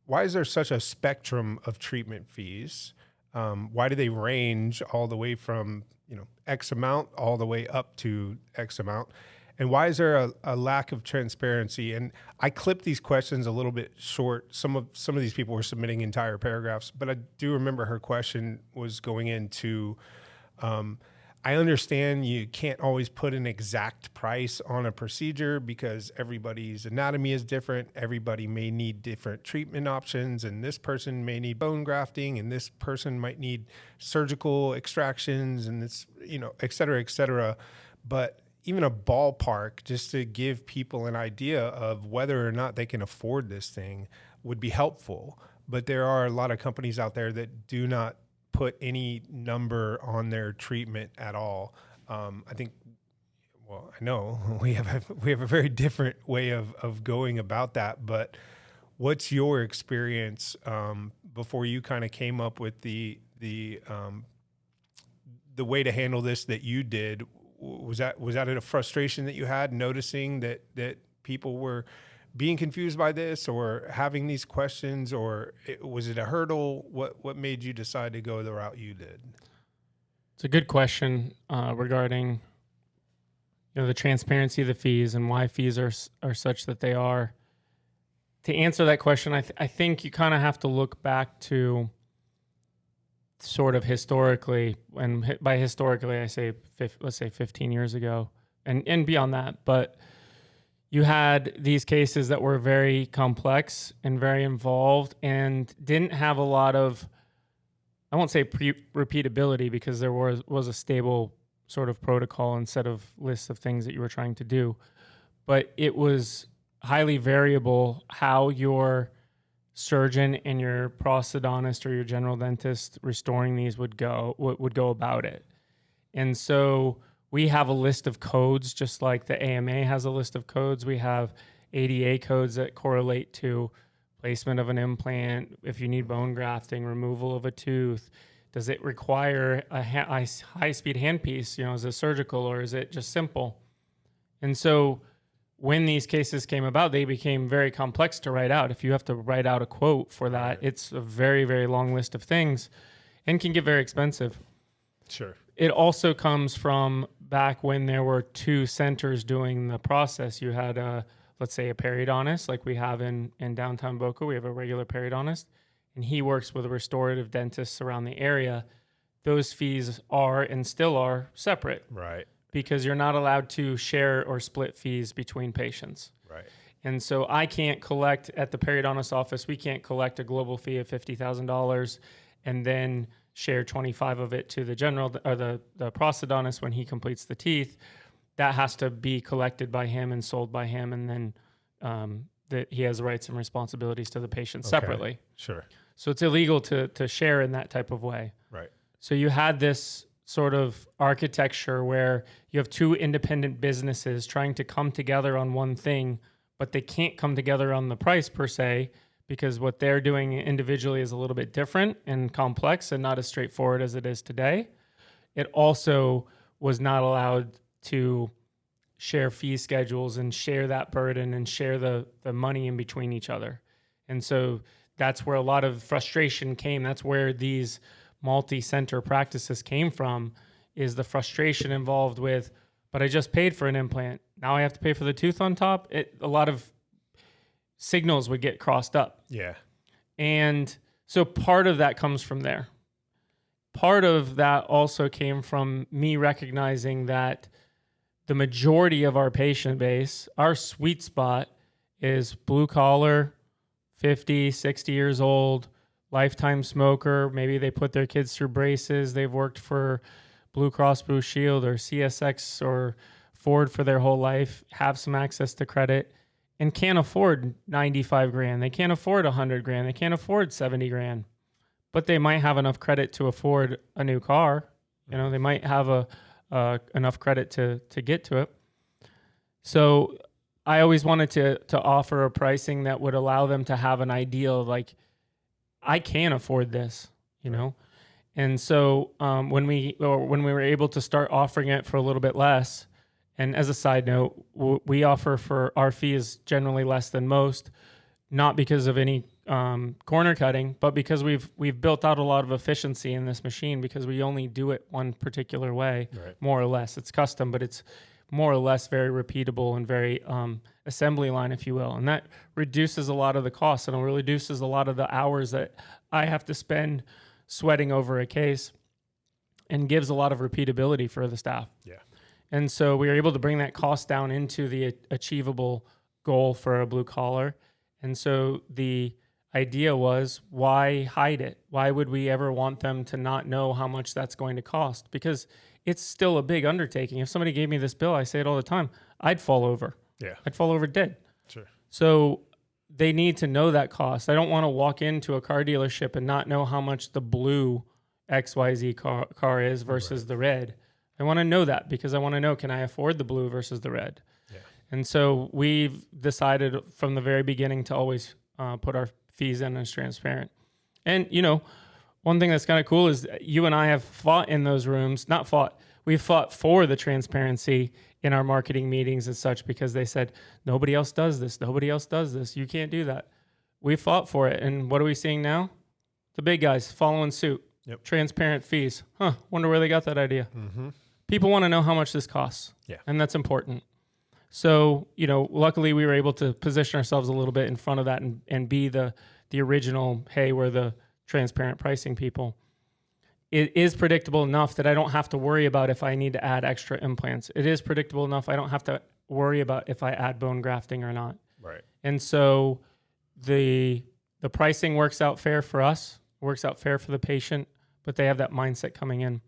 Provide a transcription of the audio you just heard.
why is there such a spectrum of treatment fees? Why do they range all the way from, X amount all the way up to X amount? And why is there a lack of transparency? And I clipped these questions a little bit short. Some of these people were submitting entire paragraphs, but I do remember her question was going into, I understand you can't always put an exact price on a procedure because everybody's anatomy is different. Everybody may need different treatment options, and this person may need bone grafting, and this person might need surgical extractions, and this, et cetera, et cetera. But even a ballpark, just to give people an idea of whether or not they can afford this thing, would be helpful. But there are a lot of companies out there that do not put any number on their treatment at all. I know we have a very different way of going about that. But what's your experience before you kind of came up with the way to handle this that you did? Was that a frustration that you had, noticing that people were being confused by this or having these questions, or was it a hurdle? What made you decide to go the route you did? It's a good question regarding the transparency of the fees and why fees are such that they are. To answer that question, I think you kind of have to look back to sort of historically, and by historically I say let's say 15 years ago and beyond that, but you had these cases that were very complex and very involved and didn't have a lot of, I won't say repeatability, because there was a stable sort of protocol and set of lists of things that you were trying to do, but it was highly variable how your surgeon and your prosthodontist or your general dentist restoring these would go about it. And so we have a list of codes, just like the AMA has a list of codes. We have ADA codes that correlate to placement of an implant, if you need bone grafting, removal of a tooth. Does it require a high-speed handpiece? Is it surgical or is it just simple? And so when these cases came about, they became very complex to write out. If you have to write out a quote for that, right, it's a very, very long list of things and can get very expensive. Sure. It also comes from back when there were two centers doing the process. You had, let's say, a periodontist, like we have in downtown Boca. We have a regular periodontist, and he works with restorative dentists around the area. Those fees are and still are separate. Right. Because you're not allowed to share or split fees between patients. Right. And so I can't collect at the periodontist office, we can't collect a global fee of $50,000 and then share 25 of it to the general or the prosthodontist when he completes the teeth. That has to be collected by him and sold by him, and then that he has rights and responsibilities to the patient separately. Sure. So it's illegal to share in that type of way. Right. So you had this sort of architecture where you have two independent businesses trying to come together on one thing, but they can't come together on the price per se, because what they're doing individually is a little bit different and complex and not as straightforward as it is today. It also was not allowed to share fee schedules and share that burden and share the money in between each other. And so that's where a lot of frustration came. That's where these multi-center practices came from, is the frustration involved with, but I just paid for an implant. Now I have to pay for the tooth on top. A lot of signals would get crossed up. Yeah. And so part of that comes from there. Part of that also came from me recognizing that the majority of our patient base, our sweet spot, is blue collar, 50, 60 years old, lifetime smoker. Maybe they put their kids through braces. They've worked for Blue Cross Blue Shield or CSX or Ford for their whole life, have some access to credit, and can't afford 95 grand. They can't afford 100 grand. They can't afford 70 grand, but they might have enough credit to afford a new car. They might have enough credit to get to it. So I always wanted to offer a pricing that would allow them to have an idea of, like, I can afford this, And so when we were able to start offering it for a little bit less, and as a side note, we offer for our fee is generally less than most, not because of any corner cutting, but because we've built out a lot of efficiency in this machine because we only do it one particular way, more or less. It's custom, but it's more or less very repeatable and very assembly line, if you will. And that reduces a lot of the costs and it reduces a lot of the hours that I have to spend sweating over a case and gives a lot of repeatability for the staff. Yeah. And so we were able to bring that cost down into the achievable goal for a blue collar. And so the idea was, why hide it? Why would we ever want them to not know how much that's going to cost? Because it's still a big undertaking. If somebody gave me this bill, I say it all the time, I'd fall over. Yeah. I'd fall over dead. Sure. So they need to know that cost. I don't want to walk into a car dealership and not know how much the blue XYZ car is versus the red. I want to know that because I want to know, can I afford the blue versus the red? Yeah. And so we've decided from the very beginning to always put our fees in as transparent. And, you know, one thing that's kind of cool is you and I have fought in those rooms, we've fought for the transparency in our marketing meetings and such because they said, nobody else does this. Nobody else does this. You can't do that. We fought for it. And what are we seeing now? The big guys following suit. Yep. Transparent fees. Wonder where they got that idea. Mm-hmm. People want to know how much this costs. Yeah. And that's important. So, you know, luckily we were able to position ourselves a little bit in front of that and be the original, hey, we're the transparent pricing people. It is predictable enough that I don't have to worry about if I need to add extra implants. It is predictable enough I don't have to worry about if I add bone grafting or not. Right. And so the pricing works out fair for us, works out fair for the patient, but they have that mindset coming in.